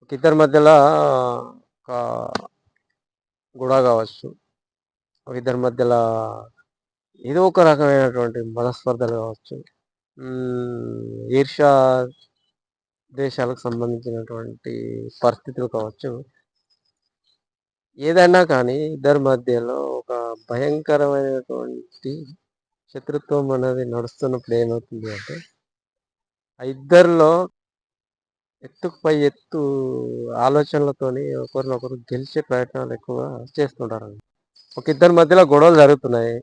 ఒక ఇద్దరి మధ్యలో ఒక గొడవ కావచ్చు. ఒక ఇద్దరి మధ్యలో ఏదో ఒక రకమైనటువంటి మనస్పర్ధలు కావచ్చు. ఈర్ష్యా దేశాలకు సంబంధించినటువంటి పరిస్థితులు కావచ్చు. ఏదైనా కానీ ఇద్దరి మధ్యలో ఒక భయంకరమైనటువంటి శత్రుత్వం అనేది నడుస్తున్నప్పుడు ఏమవుతుంది అంటే, ఆ ఇద్దరిలో ఎత్తుకు పై ఎత్తు ఆలోచనలతోని ఒకరినొకరు గెలిచే ప్రయత్నాలు ఎక్కువగా చేస్తుంటారండి. ఒక ఇద్దరి మధ్యలో గొడవలు జరుగుతున్నాయి.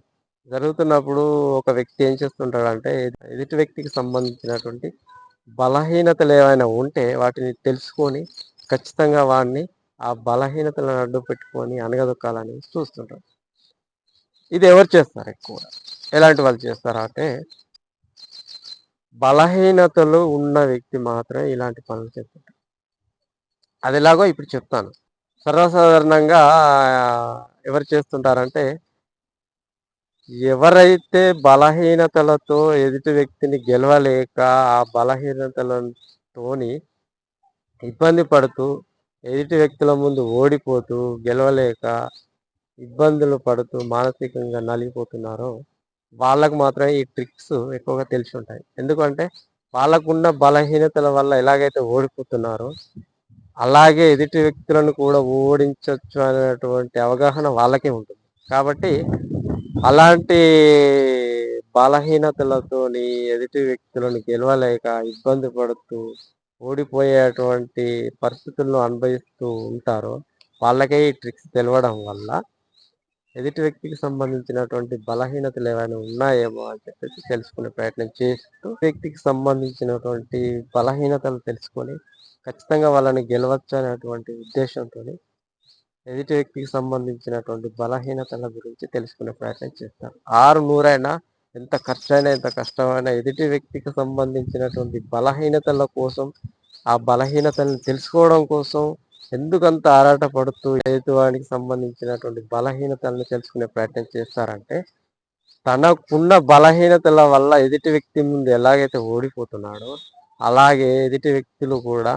జరుగుతున్నప్పుడు ఒక వ్యక్తి ఏం చేస్తుంటాడంటే, ఎదుటి వ్యక్తికి సంబంధించినటువంటి బలహీనతలు ఏవైనా ఉంటే వాటిని తెలుసుకొని ఖచ్చితంగా వాడిని ఆ బలహీనతలను అడ్డు పెట్టుకొని అణగదొక్కాలని చూస్తుంటాడు. ఇది ఎవరు చేస్తారు ఎక్కువగా? ఎలాంటి వాళ్ళు చేస్తారా అంటే, బలహీనతలు ఉన్న వ్యక్తి మాత్రమే ఇలాంటి పనులు చేస్తుంటారు. అదెలాగో ఇప్పుడు చెప్తాను. సర్వసాధారణంగా ఎవరు చేస్తుంటారంటే, ఎవరైతే బలహీనతలతో ఎదుటి వ్యక్తిని గెలవలేక, ఆ బలహీనతలతోని ఇబ్బంది పడుతూ, ఎదుటి వ్యక్తుల ముందు ఓడిపోతూ, గెలవలేక ఇబ్బందులు పడుతూ, మానసికంగా నలిగిపోతున్నారో, వాళ్ళకి మాత్రమే ఈ ట్రిక్స్ ఎక్కువగా తెలిసుంటాయి. ఎందుకంటే, వాళ్ళకున్న బలహీనతల వల్ల ఎలాగైతే ఓడిపోతున్నారో, అలాగే ఎదుటి వ్యక్తులను కూడా ఓడించొచ్చు అనేటువంటి అవగాహన వాళ్ళకే ఉంటుంది. కాబట్టి అలాంటి బలహీనతలతోని ఎదుటి వ్యక్తులను గెలవలేక ఇబ్బంది పడుతూ, ఓడిపోయేటువంటి పరిస్థితులను అనుభవిస్తూ ఉంటారో, వాళ్ళకే ఈ ట్రిక్స్ తెలవడం వల్ల ఎదుటి వ్యక్తికి సంబంధించినటువంటి బలహీనతలు ఏవైనా ఉన్నాయేమో అని చెప్పేసి తెలుసుకునే ప్రయత్నం చేస్తూ, వ్యక్తికి సంబంధించినటువంటి బలహీనతలు తెలుసుకొని, ఖచ్చితంగా వాళ్ళని గెలవచ్చు అనేటువంటి ఉద్దేశంతోని ఎదుటి వ్యక్తికి సంబంధించినటువంటి బలహీనతల గురించి తెలుసుకునే ప్రయత్నం చేస్తారు. ఆరు నూరైనా, ఎంత ఖర్చైనా, ఎంత కష్టమైనా ఎదుటి వ్యక్తికి సంబంధించినటువంటి బలహీనతల కోసం, ఆ బలహీనతలను తెలుసుకోవడం కోసం ఎందుకంత ఆరాటపడుతూ ఎదుటివానికి సంబంధించినటువంటి బలహీనతలను తెలుసుకునే ప్రయత్నం చేస్తారంటే, తనకున్న బలహీనతల వల్ల ఎదుటి వ్యక్తి ముందు ఎలాగైతే ఓడిపోతున్నాడో, అలాగే ఎదుటి వ్యక్తులు కూడా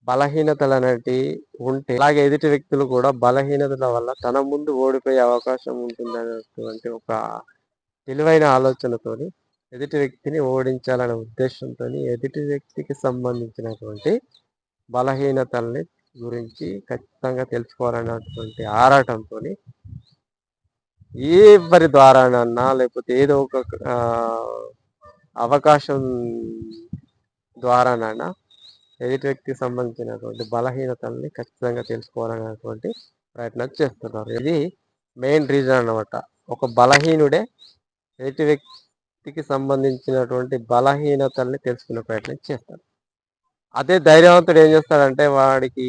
బలహీనతలనేటివి ఉంటే, అలాగే ఎదుటి వ్యక్తులు కూడా బలహీనతల వల్ల తన ముందు ఓడిపోయే అవకాశం ఉంటుందనేటువంటి ఒక తెలివైన ఆలోచనతోని ఎదుటి వ్యక్తిని ఓడించాలనే ఉద్దేశంతోని ఎదుటి వ్యక్తికి సంబంధించినటువంటి బలహీనతల్ని గురించి ఖచ్చితంగా తెలుసుకోవాలనేటువంటి ఆరాటంతోని ఎవరి ద్వారానన్నా లేకపోతే ఏదో ఒక అవకాశం ద్వారానైనా ఎదుటి వ్యక్తికి సంబంధించినటువంటి బలహీనతల్ని ఖచ్చితంగా తెలుసుకోవాలనేటువంటి ప్రయత్నం చేస్తున్నారు. ఇది మెయిన్ రీజన్ అన్నమాట. ఒక బలహీనుడే ఎదుటి వ్యక్తికి సంబంధించినటువంటి బలహీనతల్ని తెలుసుకునే ప్రయత్నం చేస్తాడు. అదే ధైర్యవంతుడు ఏం చేస్తాడంటే, వాడికి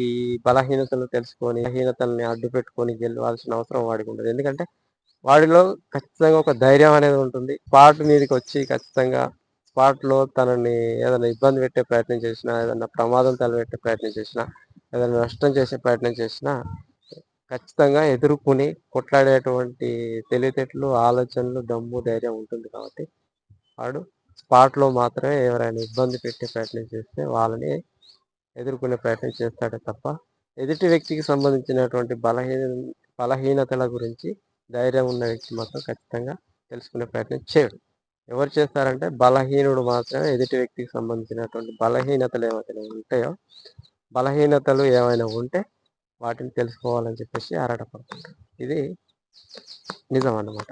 బలహీనతలు తెలుసుకొని, బలహీనతల్ని అడ్డు పెట్టుకొని గెలవాల్సిన అవసరం వాడికి ఉండదు. ఎందుకంటే, వాడిలో ఖచ్చితంగా ఒక ధైర్యం అనేది ఉంటుంది. స్పాట్ మీదకొచ్చి ఖచ్చితంగా స్పాట్‌లో తనని ఏదైనా ఇబ్బంది పెట్టే ప్రయత్నం చేసినా, ఏదన్నా ప్రమాదం తలపెట్టే ప్రయత్నం చేసినా, ఏదైనా నష్టం చేసే ప్రయత్నం చేసినా, ఖచ్చితంగా ఎదుర్కొని కొట్లాడేటువంటి తెలివితేటలు, ఆలోచనలు, దమ్ము, ధైర్యం ఉంటుంది కాబట్టి, వాడు స్పాట్‌లో మాత్రమే ఎవరైనా ఇబ్బంది పెట్టే ప్రయత్నం చేస్తే వాళ్ళని ఎదుర్కొనే ప్రయత్నం చేస్తాడే తప్ప, ఎదుటి వ్యక్తికి సంబంధించినటువంటి బలహీనతల గురించి ధైర్యం ఉన్న వ్యక్తి మాత్రం ఖచ్చితంగా తెలుసుకునే ప్రయత్నం చేయడు. ఎవరు చేస్తారంటే, బలహీనుడు మాత్రమే ఎదుటి వ్యక్తికి సంబంధించినటువంటి బలహీనతలు ఏవైతే ఉంటాయో, బలహీనతలు ఏమైనా ఉంటే వాటిని తెలుసుకోవాలని చెప్పేసి ఆరాటపడుతుంటారు. ఇది నిజం అన్నమాట.